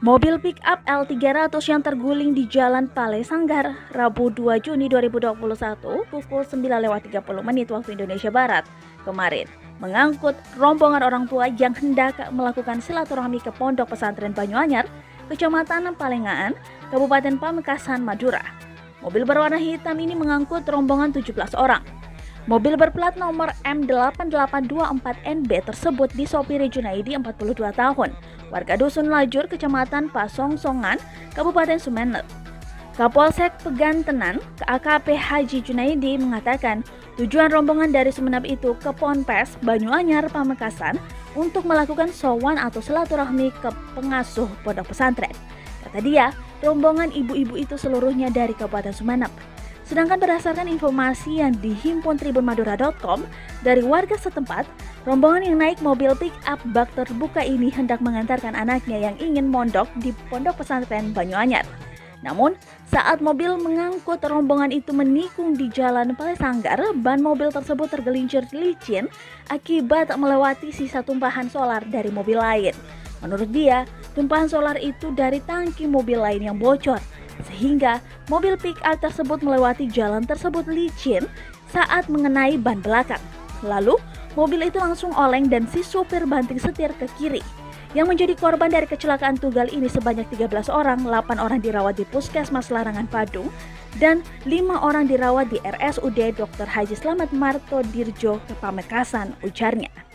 Mobil pick-up L300 yang terguling di Jalan Palai Sanggar, Rabu 2 Juni 2021 pukul 9.30 waktu Indonesia Barat kemarin mengangkut rombongan orang tua yang hendak melakukan silaturahmi ke Pondok Pesantren Banyuanyar, Kecamatan Palengaan, Kabupaten Pamekasan, Madura. Mobil berwarna hitam ini mengangkut rombongan 17 orang. Mobil berplat nomor M8824NB tersebut disopiri Junaidi 42 tahun, warga Dusun Lajur, Kecamatan Pasongsongan, Kabupaten Sumeneb. Kapolsek Pegantenan, AKP Haji Junaidi mengatakan tujuan rombongan dari Sumeneb itu ke Ponpes, Banyuanyar, Pamekasan untuk melakukan sowan atau silaturahmi ke pengasuh pondok pesantren. Kata dia, rombongan ibu-ibu itu seluruhnya dari Kabupaten Sumeneb. Sedangkan berdasarkan informasi yang dihimpun tribunmadura.com dari warga setempat, rombongan yang naik mobil pick-up bak terbuka ini hendak mengantarkan anaknya yang ingin mondok di Pondok Pesantren Banyuanyar. Namun, saat mobil mengangkut rombongan itu menikung di Jalan Palai Sanggar, ban mobil tersebut tergelincir licin akibat melewati sisa tumpahan solar dari mobil lain. Menurut dia, tumpahan solar itu dari tangki mobil lain yang bocor, sehingga mobil pick-up tersebut melewati jalan tersebut licin saat mengenai ban belakang. Lalu, mobil itu langsung oleng dan si supir banting setir ke kiri. Yang menjadi korban dari kecelakaan tunggal ini sebanyak 13 orang, 8 orang dirawat di Puskesmas Larangan Padung, dan 5 orang dirawat di RSUD Dr. Haji Slamet Marto Dirjo, Pamekasan, ujarnya.